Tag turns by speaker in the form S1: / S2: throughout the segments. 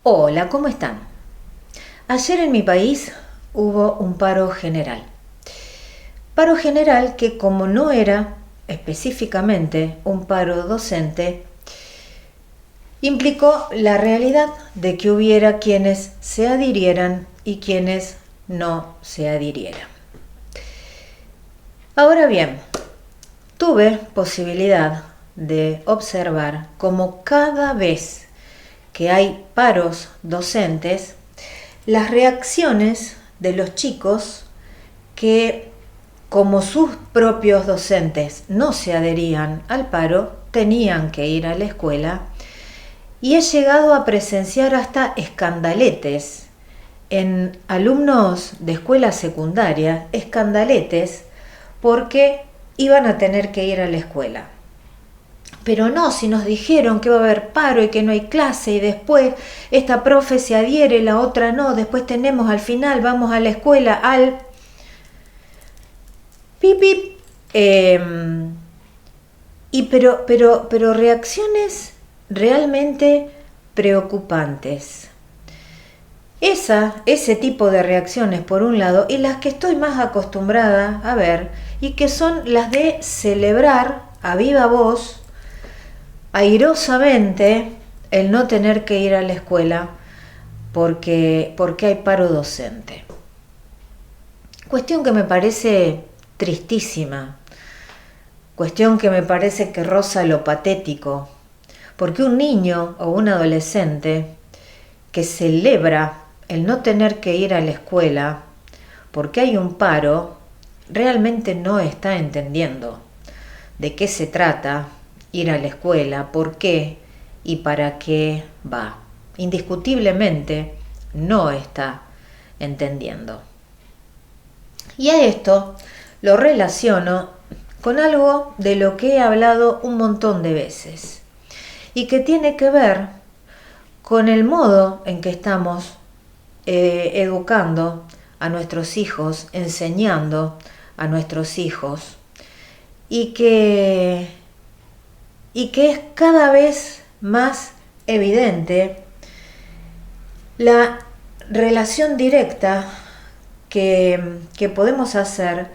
S1: Hola, ¿cómo están? Ayer en mi país hubo un paro general. Paro general que, como no era específicamente un paro docente, implicó la realidad de que hubiera quienes se adhirieran y quienes no se adhirieran. Ahora bien, tuve posibilidad de observar cómo cada vez que hay paros docentes, las reacciones de los chicos que, como sus propios docentes no se adherían al paro, tenían que ir a la escuela, y he llegado a presenciar hasta escandaletes en alumnos de escuela secundaria, escandaletes porque iban a tener que ir a la escuela. Pero no, si nos dijeron que va a haber paro y que no hay clase y después esta profe se adhiere, la otra no, después tenemos al final, vamos a la escuela al pip pip. Pero reacciones realmente preocupantes. Ese tipo de reacciones por un lado, y las que estoy más acostumbrada a ver, y que son las de celebrar a viva voz, airosamente, el no tener que ir a la escuela porque hay paro docente. Cuestión que me parece tristísima, cuestión que me parece que roza lo patético, porque un niño o un adolescente que celebra el no tener que ir a la escuela porque hay un paro, realmente no está entendiendo de qué se trata ir a la escuela, por qué y para qué va. Indiscutiblemente no está entendiendo. Y a esto lo relaciono con algo de lo que he hablado un montón de veces y que tiene que ver con el modo en que estamos educando a nuestros hijos, enseñando a nuestros hijos, y que es cada vez más evidente la relación directa que podemos hacer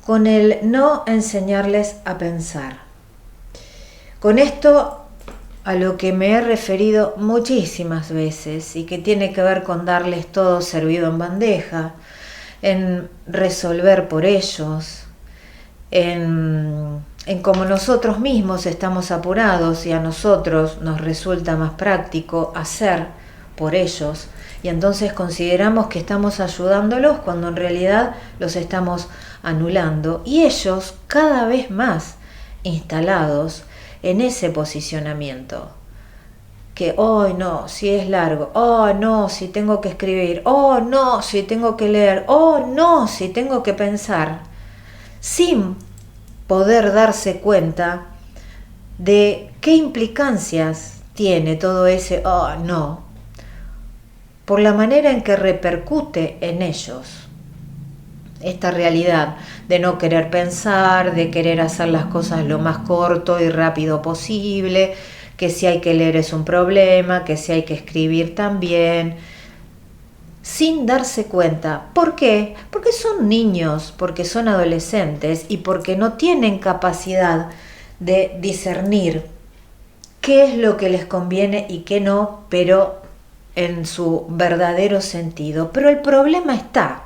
S1: con el no enseñarles a pensar. Con esto a lo que me he referido muchísimas veces y que tiene que ver con darles todo servido en bandeja, en resolver por ellos, en cómo nosotros mismos estamos apurados y a nosotros nos resulta más práctico hacer por ellos, y entonces consideramos que estamos ayudándolos cuando en realidad los estamos anulando, y ellos cada vez más instalados en ese posicionamiento que oh no, si es largo, oh no, si tengo que escribir, oh no, si tengo que leer, oh no, si tengo que pensar, sin poder darse cuenta de qué implicancias tiene todo ese oh no, por la manera en que repercute en ellos. Esta realidad de no querer pensar, de querer hacer las cosas lo más corto y rápido posible, que si hay que leer es un problema, que si hay que escribir también, sin darse cuenta. ¿Por qué? Porque son niños, porque son adolescentes y porque no tienen capacidad de discernir qué es lo que les conviene y qué no, pero en su verdadero sentido. Pero el problema está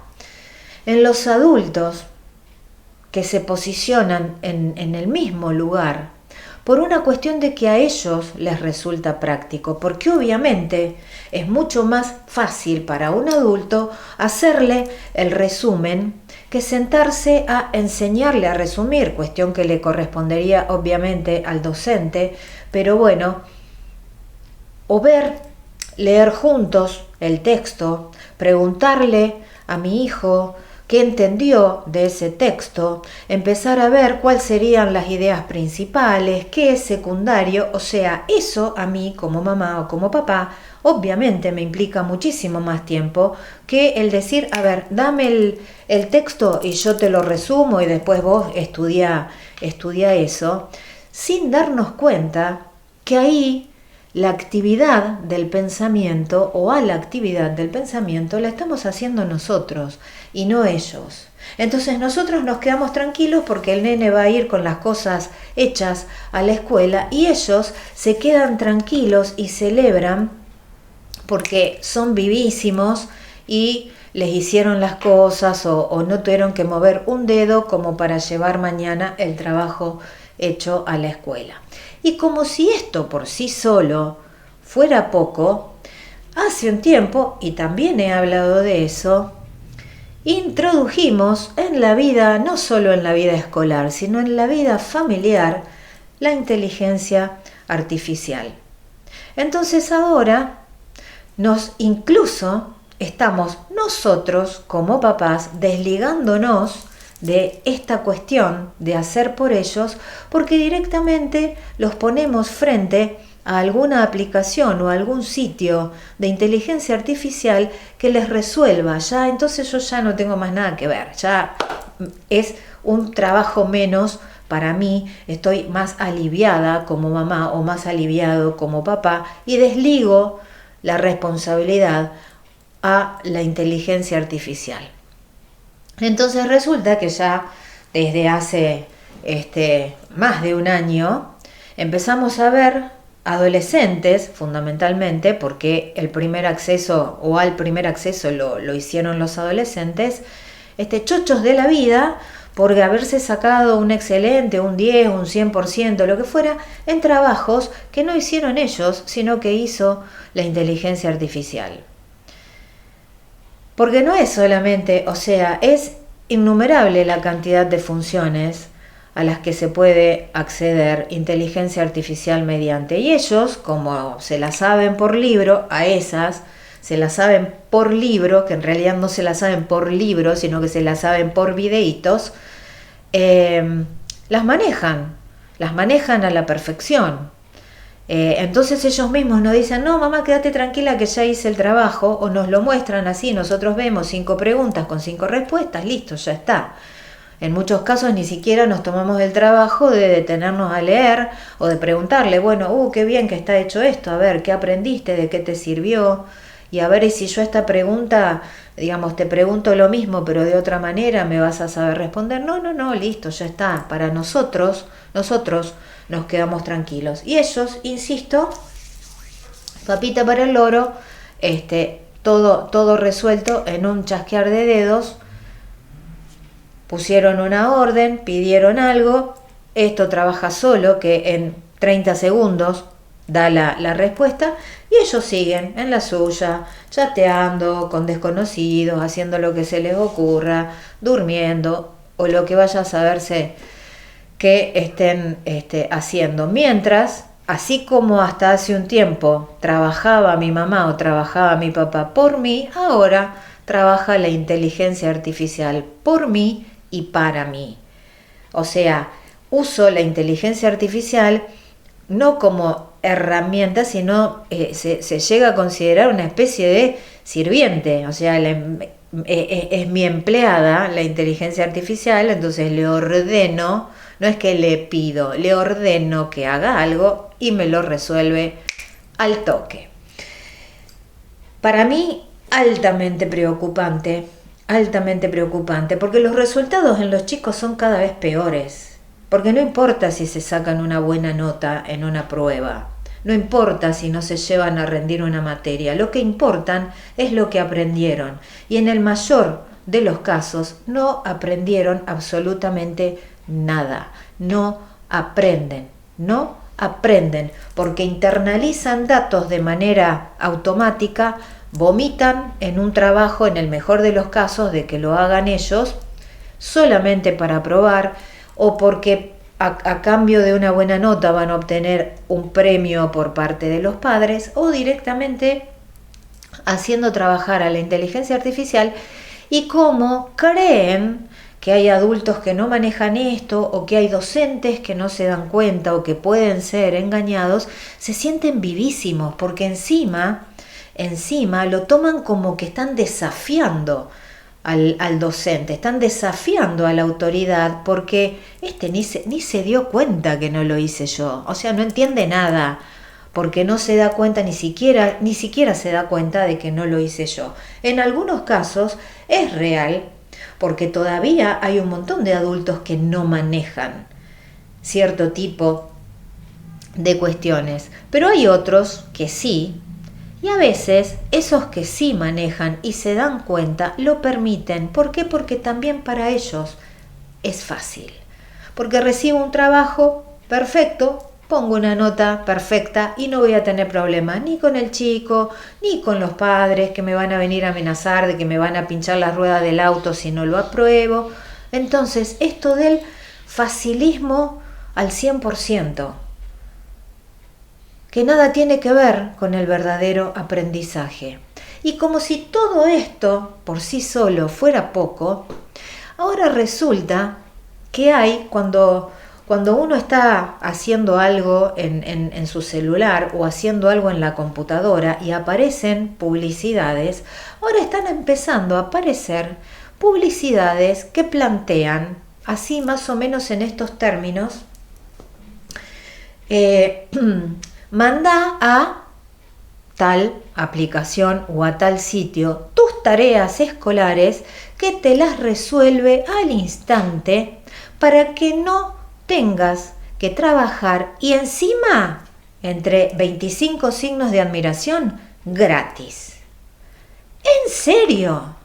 S1: en los adultos que se posicionan en el mismo lugar por una cuestión de que a ellos les resulta práctico, porque obviamente es mucho más fácil para un adulto hacerle el resumen que sentarse a enseñarle a resumir, cuestión que le correspondería obviamente al docente, pero bueno, o leer juntos el texto, preguntarle a mi hijo qué entendió de ese texto, empezar a ver cuáles serían las ideas principales, qué es secundario, o sea, eso a mí como mamá o como papá obviamente me implica muchísimo más tiempo que el decir, a ver, dame el texto y yo te lo resumo y después vos estudia eso, sin darnos cuenta que ahí la actividad del pensamiento o a la actividad del pensamiento la estamos haciendo nosotros y no ellos. Entonces nosotros nos quedamos tranquilos porque el nene va a ir con las cosas hechas a la escuela y ellos se quedan tranquilos y celebran porque son vivísimos y les hicieron las cosas o no tuvieron que mover un dedo como para llevar mañana el trabajo hecho a la escuela. Y como si esto por sí solo fuera poco, hace un tiempo, y también he hablado de eso, introdujimos en la vida, no solo en la vida escolar, sino en la vida familiar, la inteligencia artificial. Entonces ahora incluso estamos nosotros como papás desligándonos de esta cuestión de hacer por ellos, porque directamente los ponemos frente a alguna aplicación o a algún sitio de inteligencia artificial que les resuelva. Ya, entonces yo ya no tengo más nada que ver, ya es un trabajo menos para mí, estoy más aliviada como mamá o más aliviado como papá y desligo la responsabilidad a la inteligencia artificial. Entonces resulta que ya desde hace más de un año empezamos a ver adolescentes, fundamentalmente, porque el primer acceso lo hicieron los adolescentes, chochos de la vida, por haberse sacado un excelente, un 10, un 100%, lo que fuera, en trabajos que no hicieron ellos, sino que hizo la inteligencia artificial. Porque no es solamente, es innumerable la cantidad de funciones a las que se puede acceder inteligencia artificial mediante. Y ellos, como se la saben por libro, a esas se la saben por libro, que en realidad no se la saben por libro, sino que se la saben por videitos, las manejan a la perfección. Entonces ellos mismos nos dicen, no mamá, quédate tranquila que ya hice el trabajo, o nos lo muestran así, nosotros vemos 5 preguntas con 5 respuestas, listo, ya está. En muchos casos ni siquiera nos tomamos el trabajo de detenernos a leer o de preguntarle, bueno, qué bien que está hecho esto, a ver, ¿qué aprendiste? ¿De qué te sirvió? Y a ver si yo esta pregunta, digamos, te pregunto lo mismo pero de otra manera, ¿me vas a saber responder? No, listo, ya está. Para nosotros nos quedamos tranquilos. Y ellos, insisto, papita para el loro, todo resuelto en un chasquear de dedos. Pusieron una orden, pidieron algo, esto trabaja solo, que en 30 segundos da la respuesta, y ellos siguen en la suya, chateando con desconocidos, haciendo lo que se les ocurra, durmiendo o lo que vaya a saberse que estén haciendo. Mientras, así como hasta hace un tiempo trabajaba mi mamá o trabajaba mi papá por mí, ahora trabaja la inteligencia artificial por mí y para mí. O sea, uso la inteligencia artificial no como herramienta, sino se llega a considerar una especie de sirviente. O sea, es mi empleada la inteligencia artificial, entonces le ordeno, no es que le pido, le ordeno que haga algo y me lo resuelve al toque. Para mí, altamente preocupante, porque los resultados en los chicos son cada vez peores. Porque no importa si se sacan una buena nota en una prueba, no importa si no se llevan a rendir una materia, lo que importan es lo que aprendieron. Y en el mayor de los casos no aprendieron absolutamente nada, no aprenden, porque internalizan datos de manera automática, vomitan en un trabajo, en el mejor de los casos, de que lo hagan ellos, solamente para probar, o porque a cambio de una buena nota van a obtener un premio por parte de los padres, o directamente haciendo trabajar a la inteligencia artificial. Y como creen que hay adultos que no manejan esto, o que hay docentes que no se dan cuenta o que pueden ser engañados, se sienten vivísimos, porque encima lo toman como que están desafiando al docente, están desafiando a la autoridad, porque ni se dio cuenta que no lo hice yo, o sea, no entiende nada, porque no se da cuenta, ni siquiera se da cuenta de que no lo hice yo. En algunos casos es real, porque todavía hay un montón de adultos que no manejan cierto tipo de cuestiones, pero hay otros que sí, y a veces esos que sí manejan y se dan cuenta lo permiten. ¿Por qué? Porque también para ellos es fácil, porque recibo un trabajo perfecto, pongo una nota perfecta y no voy a tener problemas ni con el chico, ni con los padres que me van a venir a amenazar de que me van a pinchar la rueda del auto si no lo apruebo. Entonces, esto del facilismo al 100%, que nada tiene que ver con el verdadero aprendizaje. Y como si todo esto por sí solo fuera poco, ahora resulta que hay, cuando uno está haciendo algo en su celular o haciendo algo en la computadora y aparecen publicidades, ahora están empezando a aparecer publicidades que plantean, así más o menos en estos términos, manda a tal aplicación o a tal sitio tus tareas escolares que te las resuelve al instante para que no tengas que trabajar y encima, entre 25 signos de admiración, gratis. ¿En serio?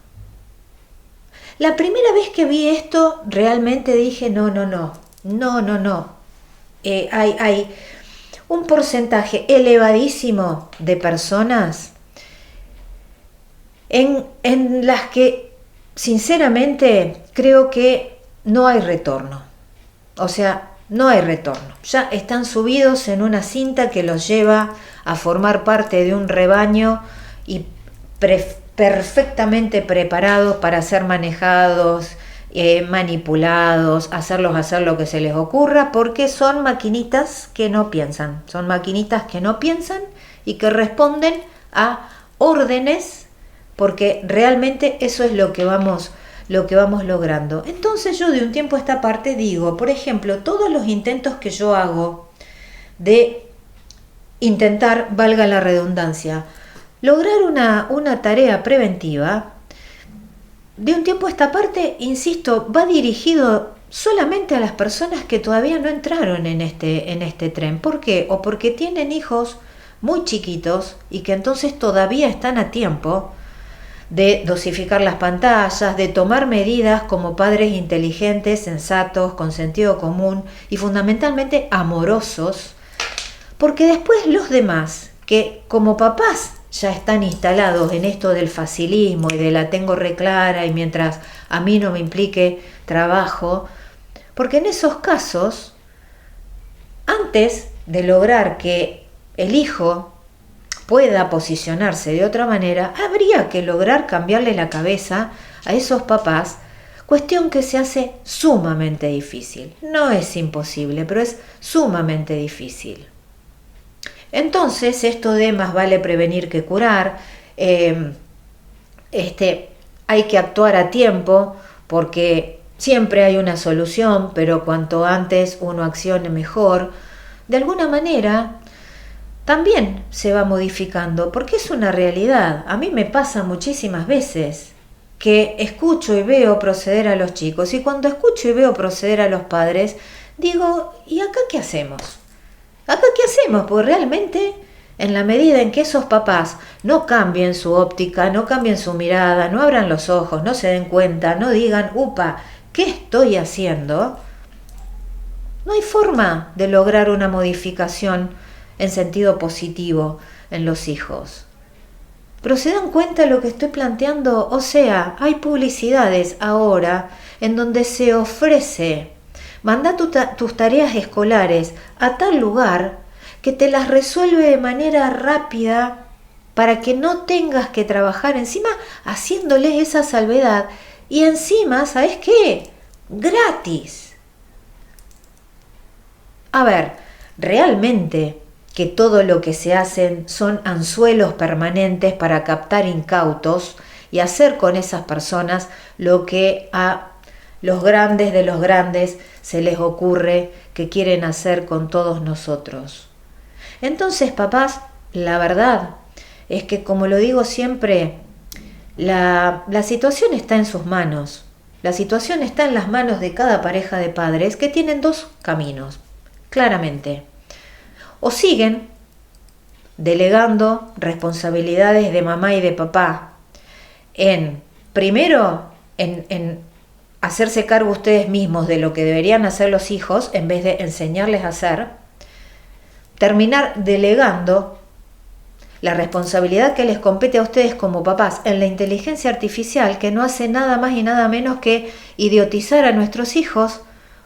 S1: La primera vez que vi esto realmente dije no. Hay un porcentaje elevadísimo de personas en las que sinceramente creo que no hay retorno. O sea, no hay retorno. Ya están subidos en una cinta que los lleva a formar parte de un rebaño y perfectamente preparados para ser manejados, manipulados, hacerlos hacer lo que se les ocurra, porque son maquinitas que no piensan. Son maquinitas que no piensan y que responden a órdenes, porque realmente eso es lo que vamos logrando. Entonces yo de un tiempo a esta parte digo, por ejemplo, todos los intentos que yo hago de intentar, valga la redundancia, lograr una tarea preventiva, de un tiempo a esta parte, insisto, va dirigido solamente a las personas que todavía no entraron en este tren. ¿Por qué? O porque tienen hijos muy chiquitos y que entonces todavía están a tiempo de dosificar las pantallas, de tomar medidas como padres inteligentes, sensatos, con sentido común y fundamentalmente amorosos, porque después los demás, que como papás ya están instalados en esto del facilismo y de la tengo re clara y mientras a mí no me implique trabajo, porque en esos casos, antes de lograr que el hijo pueda posicionarse de otra manera, habría que lograr cambiarle la cabeza a esos papás, cuestión que se hace sumamente difícil. No es imposible, pero es sumamente difícil. Entonces, esto de más vale prevenir que curar, hay que actuar a tiempo porque siempre hay una solución, pero cuanto antes uno accione mejor, de alguna manera también se va modificando, porque es una realidad. A mí me pasa muchísimas veces que escucho y veo proceder a los chicos, y cuando escucho y veo proceder a los padres, digo, ¿y acá qué hacemos? ¿Acá qué hacemos? Porque realmente, en la medida en que esos papás no cambien su óptica, no cambien su mirada, no abran los ojos, no se den cuenta, no digan, upa, ¿qué estoy haciendo? No hay forma de lograr una modificación en sentido positivo en los hijos. Pero se dan cuenta de lo que estoy planteando, o sea, hay publicidades ahora en donde se ofrece, manda tus tareas escolares a tal lugar que te las resuelve de manera rápida para que no tengas que trabajar, encima haciéndoles esa salvedad, y encima, ¿sabes qué? Gratis. A ver, realmente que todo lo que se hacen son anzuelos permanentes para captar incautos y hacer con esas personas lo que a los grandes de los grandes se les ocurre que quieren hacer con todos nosotros. Entonces, papás, la verdad es que, como lo digo siempre, la situación está en sus manos. La situación está en las manos de cada pareja de padres que tienen dos caminos, claramente. O siguen delegando responsabilidades de mamá y de papá primero, en hacerse cargo ustedes mismos de lo que deberían hacer los hijos en vez de enseñarles a hacer, terminar delegando la responsabilidad que les compete a ustedes como papás en la inteligencia artificial, que no hace nada más y nada menos que idiotizar a nuestros hijos,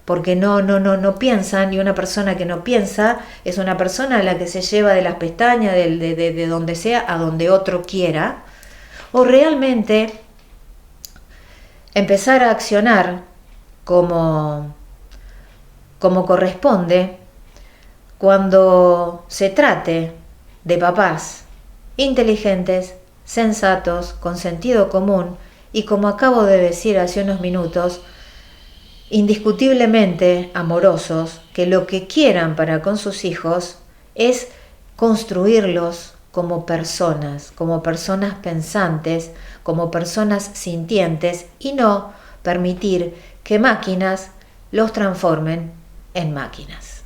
S1: porque no piensan, y una persona que no piensa es una persona a la que se lleva de las pestañas, de donde sea, a donde otro quiera, o realmente empezar a accionar como corresponde cuando se trate de papás inteligentes, sensatos, con sentido común y, como acabo de decir hace unos minutos, indiscutiblemente amorosos, que lo que quieran para con sus hijos es construirlos como personas pensantes, como personas sintientes, y no permitir que máquinas los transformen en máquinas.